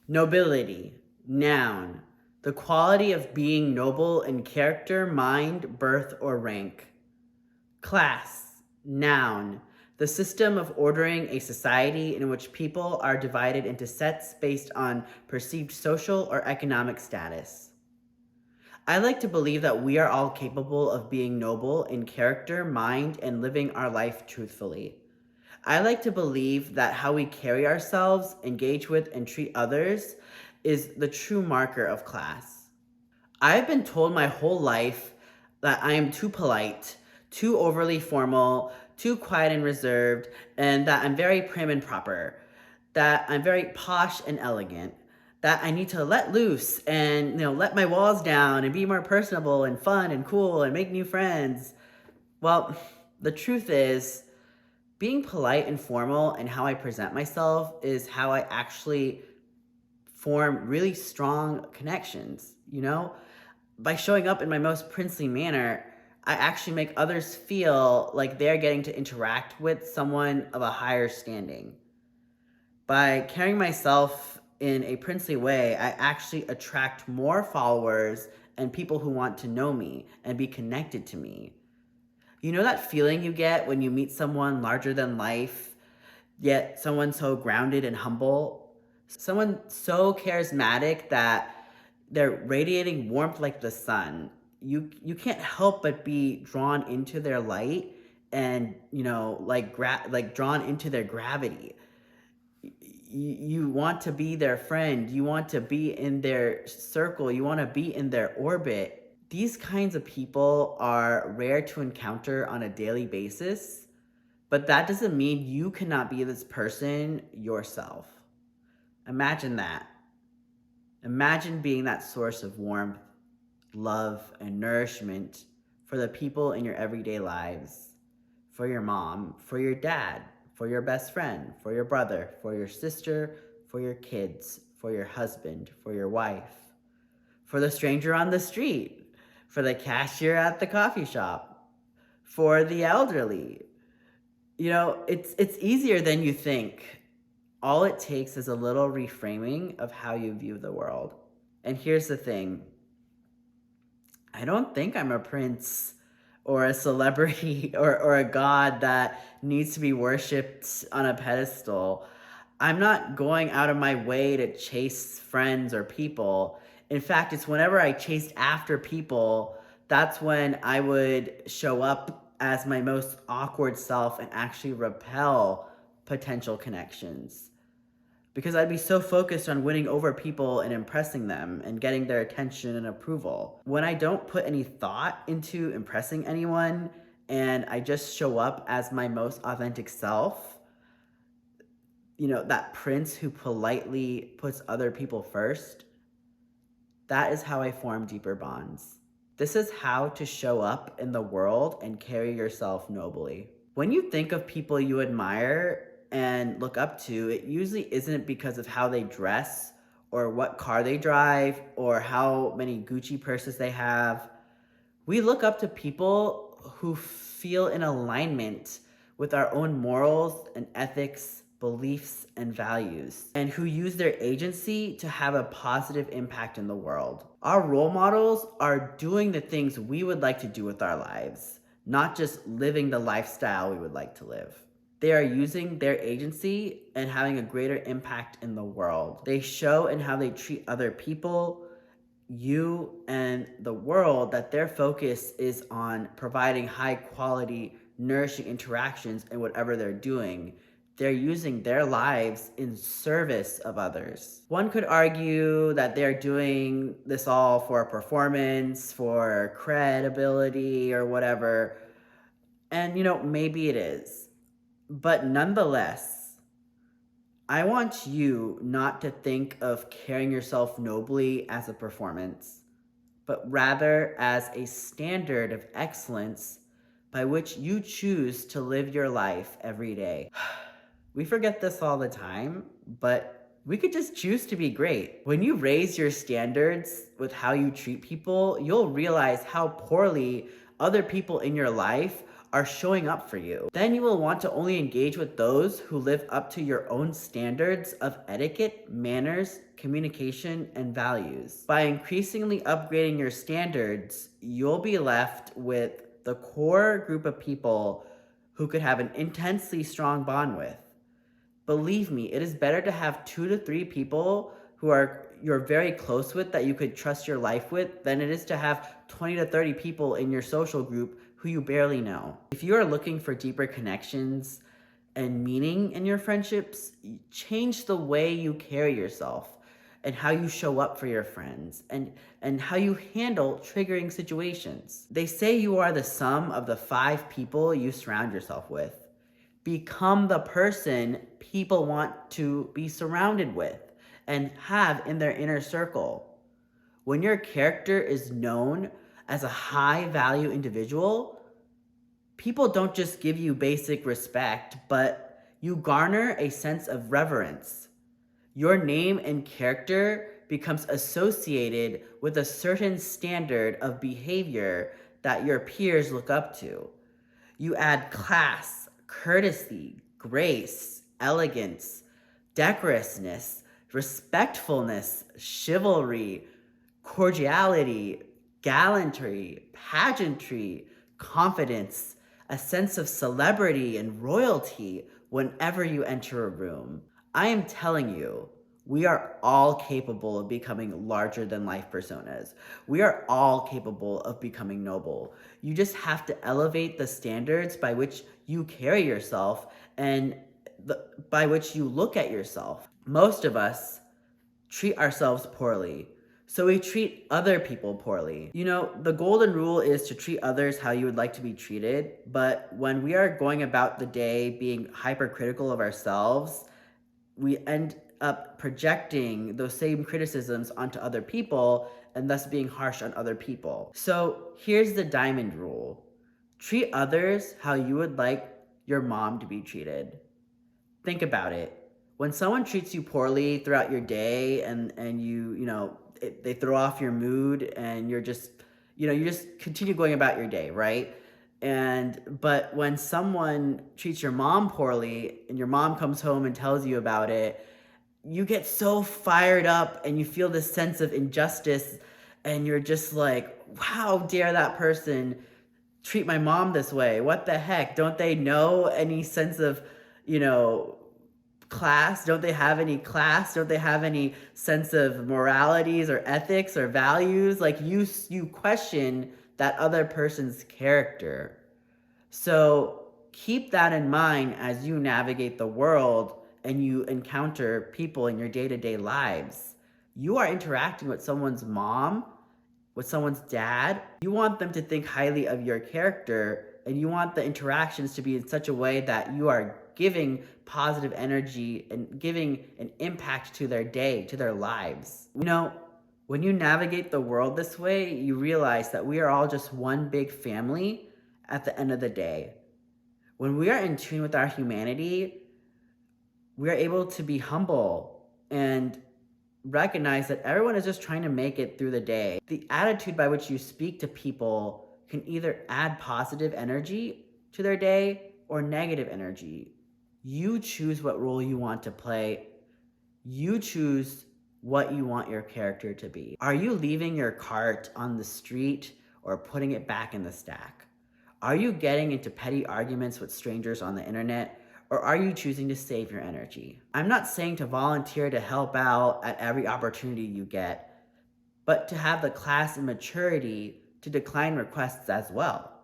Nobility, noun, the quality of being noble in character, mind, birth, or rank. Class, noun, the system of ordering a society in which people are divided into sets based on perceived social or economic status. I like to believe that we are all capable of being noble in character, mind, and living our life truthfully. I like to believe that how we carry ourselves, engage with, and treat others is the true marker of class. I've been told my whole life that I am too polite, too overly formal, too quiet and reserved, and that I'm very prim and proper, that I'm very posh and elegant, that I need to let loose and let my walls down and be more personable and fun and cool and make new friends. Well, the truth is, being polite and formal and how I present myself is how I actually form really strong connections, By showing up in my most princely manner, I actually make others feel like they're getting to interact with someone of a higher standing. By carrying myself in a princely way, I actually attract more followers and people who want to know me and be connected to me. You know that feeling you get when you meet someone larger than life, yet someone so grounded and humble? Someone so charismatic that they're radiating warmth like the sun. You can't help but be drawn into their light and, like drawn into their gravity. You want to be their friend, you want to be in their circle, you want to be in their orbit. These kinds of people are rare to encounter on a daily basis, but that doesn't mean you cannot be this person yourself. Imagine that. Imagine being that source of warmth, love, and nourishment for the people in your everyday lives. For your mom, for your dad, for your best friend, for your brother, for your sister, for your kids, for your husband, for your wife, for the stranger on the street, for the cashier at the coffee shop, for the elderly. It's easier than you think. All it takes is a little reframing of how you view the world. And here's the thing, I don't think I'm a prince or a celebrity or a god that needs to be worshipped on a pedestal. I'm not going out of my way to chase friends or people. In fact, it's whenever I chased after people, that's when I would show up as my most awkward self and actually repel potential connections, because I'd be so focused on winning over people and impressing them and getting their attention and approval. When I don't put any thought into impressing anyone and I just show up as my most authentic self, that prince who politely puts other people first, that is how I form deeper bonds. This is how to show up in the world and carry yourself nobly. When you think of people you admire and look up to, it usually isn't because of how they dress or what car they drive or how many Gucci purses they have. We look up to people who feel in alignment with our own morals and ethics, beliefs, and values, and who use their agency to have a positive impact in the world. Our role models are doing the things we would like to do with our lives, not just living the lifestyle we would like to live. They are using their agency and having a greater impact in the world. They show in how they treat other people, you, and the world that their focus is on providing high quality, nourishing interactions in whatever they're doing. They're using their lives in service of others. One could argue that they're doing this all for performance, for credibility, or whatever. And, maybe it is. But nonetheless, I want you not to think of carrying yourself nobly as a performance, but rather as a standard of excellence by which you choose to live your life every day. We forget this all the time, but we could just choose to be great. When you raise your standards with how you treat people, you'll realize how poorly other people in your life are showing up for you. Then you will want to only engage with those who live up to your own standards of etiquette, manners, communication, and values. By increasingly upgrading your standards, you'll be left with the core group of people who could have an intensely strong bond with. Believe me, it is better to have 2 to 3 people who you're very close with that you could trust your life with than it is to have 20 to 30 people in your social group who you barely know. If you are looking for deeper connections and meaning in your friendships, change the way you carry yourself and how you show up for your friends and how you handle triggering situations. They say you are the sum of the 5 people you surround yourself with. Become the person people want to be surrounded with and have in their inner circle. When your character is known as a high value individual, people don't just give you basic respect, but you garner a sense of reverence. Your name and character becomes associated with a certain standard of behavior that your peers look up to. You add class, courtesy, grace, elegance, decorousness, respectfulness, chivalry, cordiality, gallantry, pageantry, confidence, a sense of celebrity and royalty whenever you enter a room. I am telling you, we are all capable of becoming larger than life personas. We are all capable of becoming noble. You just have to elevate the standards by which you carry yourself and by which you look at yourself. Most of us treat ourselves poorly, so we treat other people poorly. You know, the golden rule is to treat others how you would like to be treated, but when we are going about the day being hypercritical of ourselves, we end up projecting those same criticisms onto other people and thus being harsh on other people. So here's the diamond rule. Treat others how you would like your mom to be treated. Think about it. When someone treats you poorly throughout your day and they throw off your mood and you just continue going about your day, right? But when someone treats your mom poorly and your mom comes home and tells you about it, you get so fired up and you feel this sense of injustice and you're just like, how dare that person treat my mom this way? What the heck? Don't they know any sense of, class? Don't they have any class? Don't they have any sense of moralities or ethics or values? Like you question that other person's character. So keep that in mind as you navigate the world and you encounter people in your day-to-day lives. You are interacting with someone's mom, with someone's dad. You want them to think highly of your character, and you want the interactions to be in such a way that you are giving positive energy and giving an impact to their day, to their lives. When you navigate the world this way, you realize that we are all just one big family at the end of the day. When we are in tune with our humanity, we are able to be humble and recognize that everyone is just trying to make it through the day. The attitude by which you speak to people can either add positive energy to their day or negative energy. You choose what role you want to play. You choose what you want your character to be. Are you leaving your cart on the street or putting it back in the stack? Are you getting into petty arguments with strangers on the internet, or are you choosing to save your energy? I'm not saying to volunteer to help out at every opportunity you get, but to have the class and maturity to decline requests as well.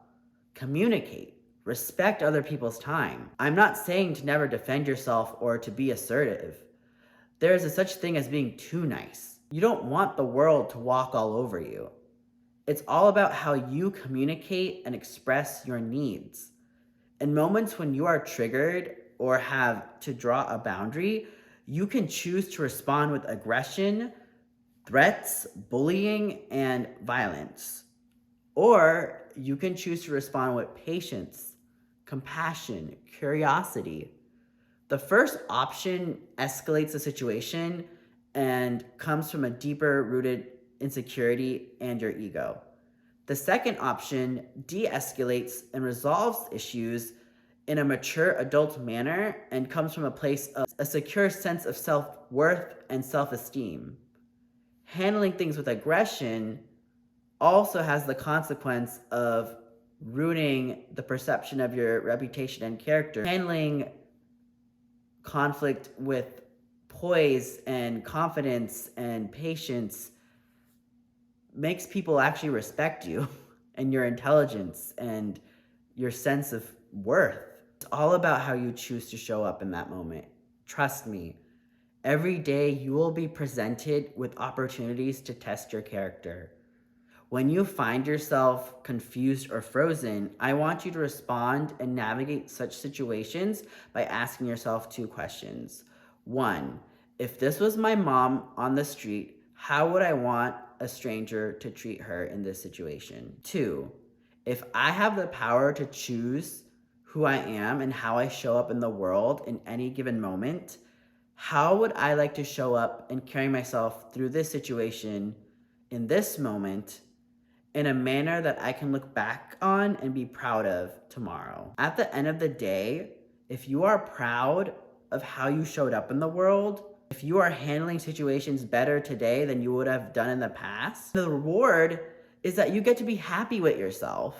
Communicate. Respect other people's time. I'm not saying to never defend yourself or to be assertive. There is a such thing as being too nice. You don't want the world to walk all over you. It's all about how you communicate and express your needs. In moments when you are triggered or have to draw a boundary, you can choose to respond with aggression, threats, bullying, and violence. Or you can choose to respond with patience, compassion, curiosity. The first option escalates the situation and comes from a deeper rooted insecurity and your ego. The second option de-escalates and resolves issues in a mature adult manner and comes from a place of a secure sense of self-worth and self-esteem. Handling things with aggression also has the consequence of ruining the perception of your reputation and character. Handling conflict with poise and confidence and patience makes people actually respect you and your intelligence and your sense of worth. It's all about how you choose to show up in that moment. Trust me, every day you will be presented with opportunities to test your character. When you find yourself confused or frozen, I want you to respond and navigate such situations by asking yourself 2 questions. 1, if this was my mom on the street, how would I want a stranger to treat her in this situation? 2, if I have the power to choose who I am and how I show up in the world in any given moment, how would I like to show up and carry myself through this situation in this moment in a manner that I can look back on and be proud of tomorrow? At the end of the day, if you are proud of how you showed up in the world, if you are handling situations better today than you would have done in the past, the reward is that you get to be happy with yourself.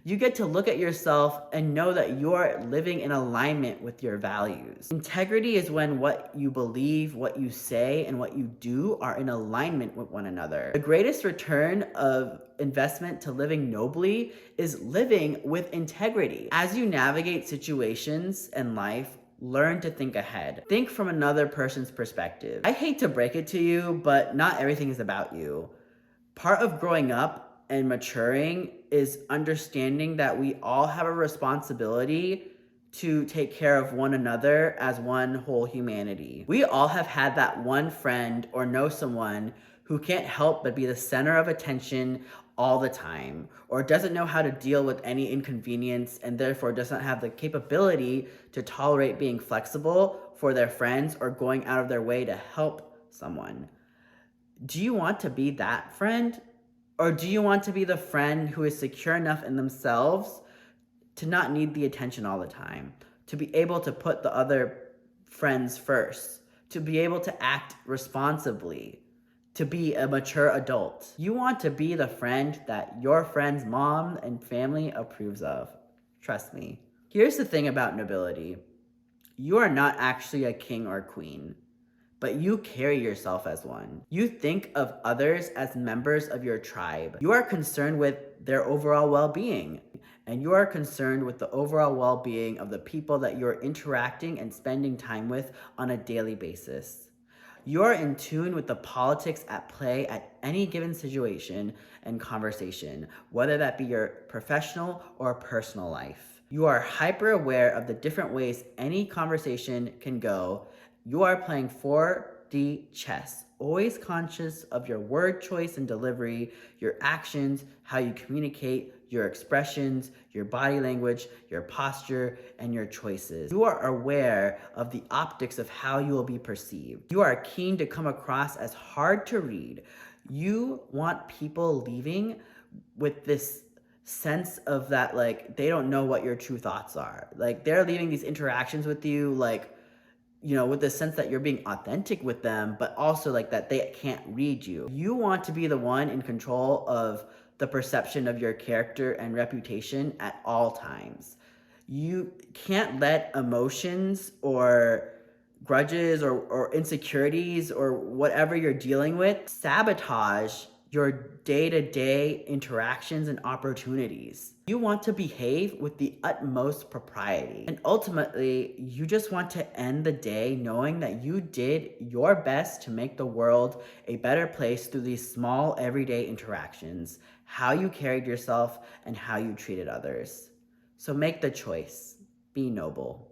You get to look at yourself and know that you are living in alignment with your values. Integrity is when what you believe, what you say, and what you do are in alignment with one another. The greatest return of investment to living nobly is living with integrity. As you navigate situations in life, learn to think ahead. Think from another person's perspective. I hate to break it to you, but not everything is about you. Part of growing up and maturing is understanding that we all have a responsibility to take care of one another as one whole humanity. We all have had that one friend or know someone who can't help but be the center of attention all the time, or doesn't know how to deal with any inconvenience and therefore doesn't have the capability to tolerate being flexible for their friends or going out of their way to help someone. Do you want to be that friend? Or do you want to be the friend who is secure enough in themselves to not need the attention all the time, to be able to put the other friends first, to be able to act responsibly, to be a mature adult? You want to be the friend that your friend's mom and family approves of. Trust me. Here's the thing about nobility. You are not actually a king or queen, but you carry yourself as one. You think of others as members of your tribe. You are concerned with their overall well-being, and you are concerned with the overall well-being of the people that you're interacting and spending time with on a daily basis. You are in tune with the politics at play at any given situation and conversation, whether that be your professional or personal life. You are hyper aware of the different ways any conversation can go. You are playing 4D chess, always conscious of your word choice and delivery, your actions, how you communicate, your expressions, your body language, your posture, and your choices. You are aware of the optics of how you will be perceived. You are keen to come across as hard to read. You want people leaving with this sense of that, like, they don't know what your true thoughts are. Like, they're leaving these interactions with you, like, with the sense that you're being authentic with them, but also like that they can't read you. You want to be the one in control of the perception of your character and reputation at all times. You can't let emotions or grudges or insecurities or whatever you're dealing with sabotage your day-to-day interactions and opportunities. You want to behave with the utmost propriety. And ultimately, you just want to end the day knowing that you did your best to make the world a better place through these small everyday interactions, how you carried yourself and how you treated others. So make the choice. Be noble.